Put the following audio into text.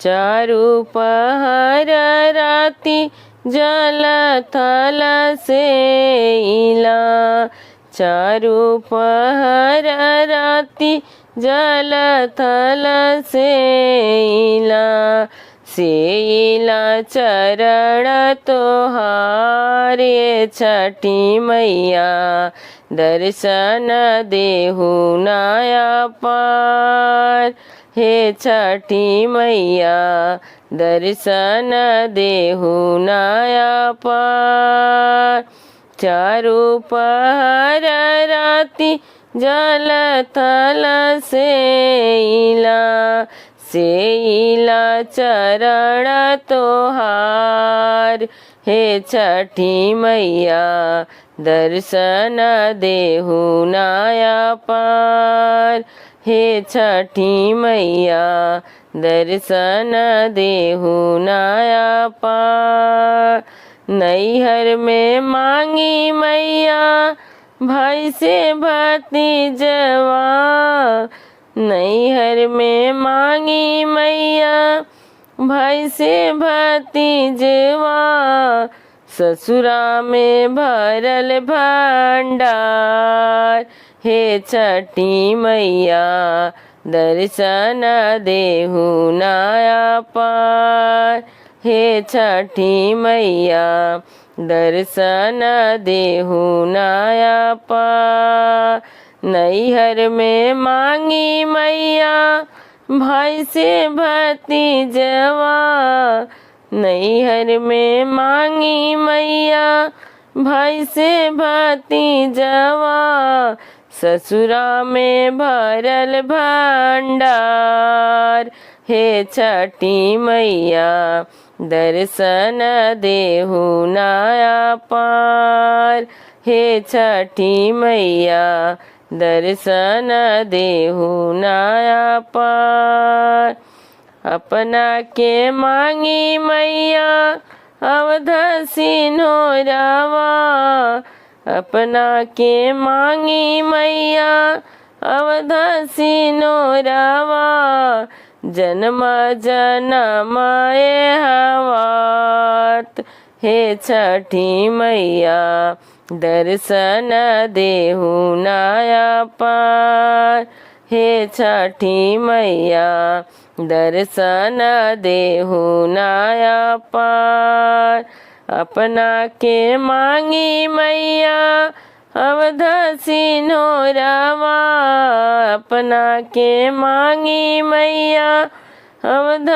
चारु पहर राति जल थल सेइला। चारु पहर राति जल थल सेइला। सेइला चरण तोहारे छठी मैया, दर्शन देहु नाया पार। हे छठी मैया, दर्शन देहु नाया पार। चारु पहर राति जल थल सेइला। सेइला चरण तोहार, हे छठी मैया, दर्शन देहु नाया पार। हे छठी मैया, दर्शन देहु नाया पार। नैहर में मांगी मैया, भाई से भतीजवा। नैहर में मांगी मैया, भाई से भतीजवा। ससुरा में भरल भंडार, हे छठी मैया, दर्शन देहु नाया पार। हे छठी मैया, दर्शन देहु नाया पार। नैहर में मांगी मैया, भाई से भतीजवा। नैहर में मांगी मैया, भाई से भतीजवा। ससुरा में भरल भंडार, हे छठी मैया, दर्शन देहु नाया पार। हे छठी मैया, दर्शन देहु नाया पार। अपना के मांगी मैया, अवध सिन्होरावा। अपना के मांगी मैया, अवध सिन्होरावा। जन्म जन्म हवात, हे छठी मैया, दर्शन देहु नाया पार। हे छठी मैया, दर्शन देहु नाया पार। अपना के मांगी मैया, अवध सिन्होरावा। अपना के मांगी मैया, अवध